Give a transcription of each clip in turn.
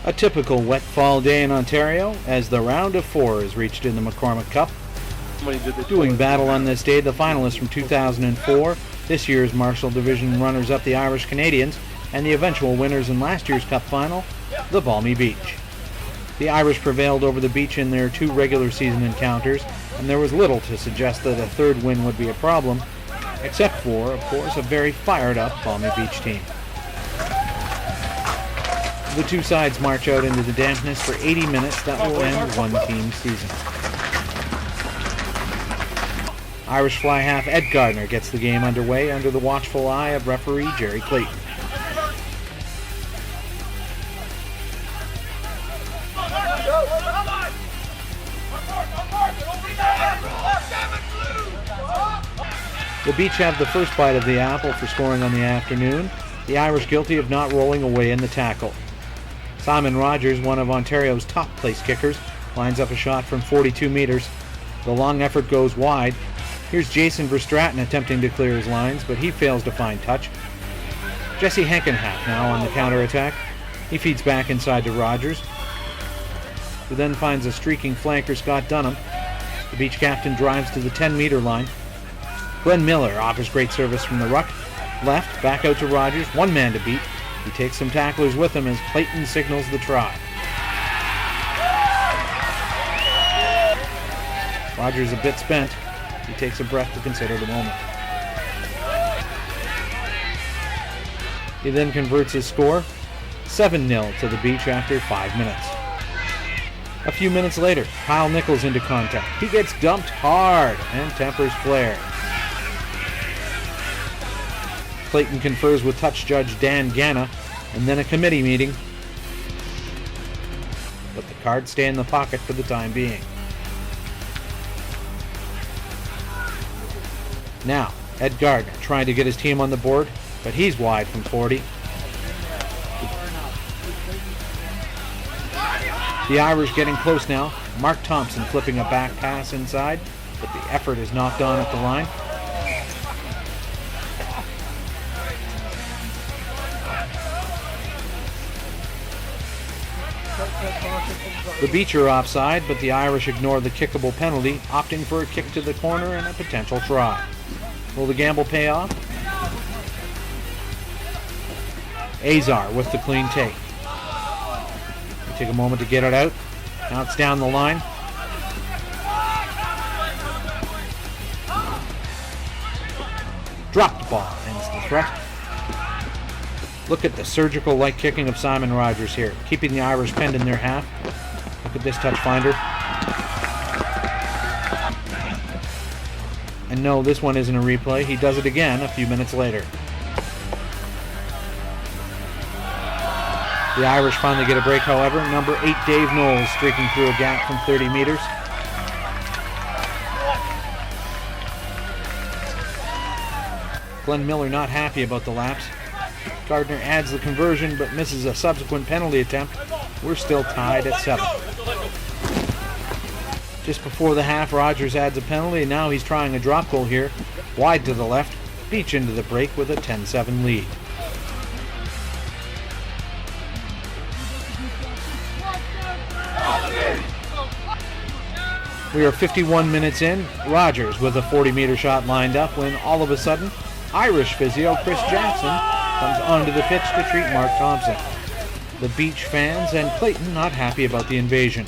A typical wet fall day in Ontario as the round of 4 is reached in the McCormick Cup. Doing battle on this day, the finalists from 2004, this year's Marshall Division runners-up, the Irish Canadians, and the eventual winners in last year's Cup final, the Balmy Beach. The Irish prevailed over the Beach in their 2 regular season encounters, and there was little to suggest that a third win would be a problem, except for, of course, a very fired-up Balmy Beach team. The 2 sides march out into the dampness for 80 minutes that will end one team's season. Irish fly half Ed Gardner gets the game underway under the watchful eye of referee Jerry Clayton. The Beach have the first bite of the apple for scoring on the afternoon, the Irish guilty of not rolling away in the tackle. Simon Rogers, one of Ontario's top place kickers, lines up a shot from 42 meters. The long effort goes wide. Here's Jason Verstraeten attempting to clear his lines, but he fails to find touch. Jesse Henkenhack now on the counterattack. He feeds back inside to Rogers, who then finds a streaking flanker, Scott Dunham. The Beach captain drives to the 10-meter line. Glenn Miller offers great service from the ruck. Left, back out to Rogers, one man to beat. He takes some tacklers with him as Clayton signals the try. Rogers a bit spent. He takes a breath to consider the moment. He then converts his score, 7-0 to the Beach after 5 minutes. A few minutes later, Kyle Nichols into contact. He gets dumped hard and tempers flare. Clayton confers with touch judge Dan Ganna, and then a committee meeting. But the cards stay in the pocket for the time being. Now, Ed Gardner trying to get his team on the board, but he's wide from 40. The Irish getting close now. Mark Thompson flipping a back pass inside, but the effort is knocked on at the line. The Beach are offside, but the Irish ignore the kickable penalty, opting for a kick to the corner and a potential try. Will the gamble pay off? Azar with the clean take. They take a moment to get it out. Now it's down the line. Dropped ball ends the threat. Look at the surgical-like kicking of Simon Rogers here, keeping the Irish penned in their half. Look at this touch finder. And no, this one isn't a replay. He does it again a few minutes later. The Irish finally get a break, however. Number 8, Dave Knowles, streaking through a gap from 30 meters. Glenn Miller not happy about the lapse. Gardner adds the conversion, but misses a subsequent penalty attempt. We're still tied at 7. Just before the half, Rogers adds a penalty, and now he's trying a drop goal here. Wide to the left, Beach into the break with a 10-7 lead. We are 51 minutes in. Rogers with a 40-meter shot lined up when all of a sudden, Irish physio Chris Jackson comes onto the pitch to treat Mark Thompson. The Beach fans and Clayton not happy about the invasion.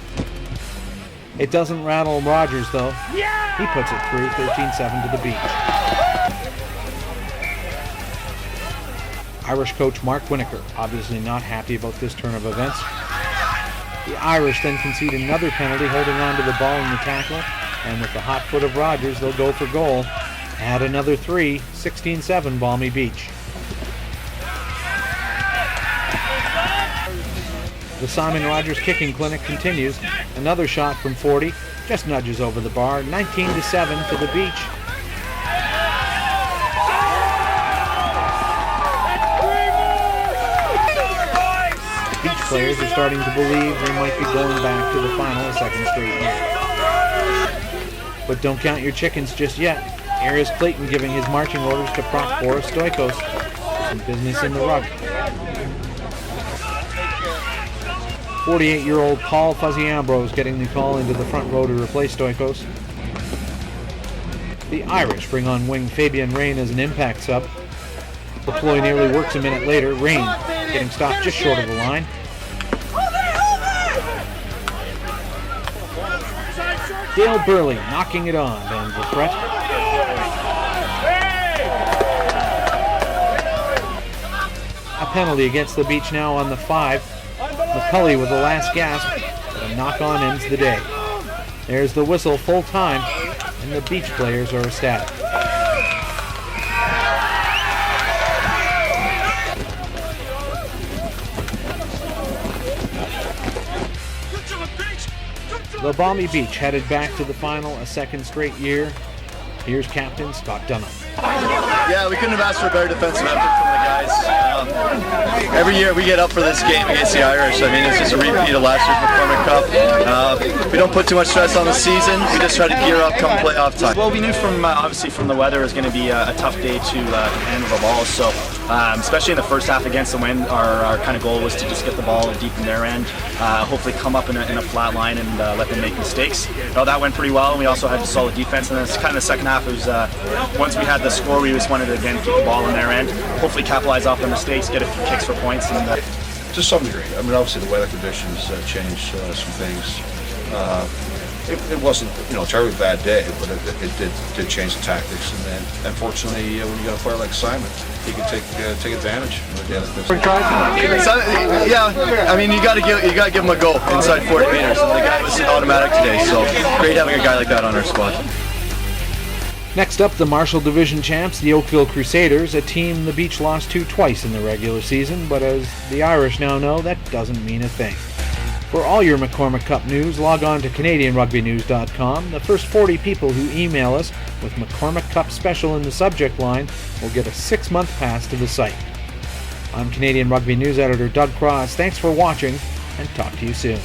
It doesn't rattle Rogers though. He puts it through, 13-7 to the Beach. Irish coach Mark Winokur obviously not happy about this turn of events. The Irish then concede another penalty, holding on to the ball in the tackle, and with the hot foot of Rogers, they'll go for goal. Add another 3, 16-7 Balmy Beach. The Simon Rogers kicking clinic continues. Another shot from 40, just nudges over the bar, 19-7 to the Beach. Beach players are starting to believe they might be going back to the final a second straight year. But don't count your chickens just yet. Here is Clayton giving his marching orders to Prop Boris Stoikos. Some business in the rug. 48-year-old Paul Fuzzy Ambrose getting the call into the front row to replace Stoikos. The Irish bring on wing Fabian Rain as an impact sub. The ploy nearly works a minute later. Rain getting stopped just short of the line. Dale Burley knocking it on, ends the threat. A penalty against the Beach now on the 5. McCulley with the last gasp, but a knock-on ends the day. There's the whistle full time, and the Beach players are ecstatic. The Balmy Beach headed back to the final a second straight year. Here's captain Scott Dunham. Yeah, we couldn't have asked for a better defensive effort from the guys. Every year we get up for this game against the Irish. I mean, it's just a repeat of last year's McCormick Cup. We don't put too much stress on the season. We just try to gear up come playoff time. Well, we knew from obviously from the weather it was going to be a tough day to handle the ball. So, especially in the first half against the wind, our kind of goal was to just get the ball deep in their end. Hopefully, come up in a flat line and let them make mistakes. That went pretty well, and we also had a solid defense. And then kind of the second half, it was once we had the score, we just wanted to again keep the ball in their end, hopefully capitalize off the mistakes, get a few kicks for points. And to some degree. I mean, obviously the weather conditions changed some things. It wasn't, a terribly bad day, but it did change the tactics. And then, unfortunately, when you got a player like Simon, he can take advantage of a day like this. Yeah, I mean, you got to give him a go inside 40 meters. And the guy was automatic today, so great having a guy like that on our squad. Next up, the Marshall Division champs, the Oakville Crusaders, a team the Beach lost to twice in the regular season, but as the Irish now know, that doesn't mean a thing. For all your McCormick Cup news, log on to CanadianRugbyNews.com. The first 40 people who email us with McCormick Cup Special in the subject line will get a 6-month pass to the site. I'm Canadian Rugby News Editor Doug Crosse. Thanks for watching, and talk to you soon.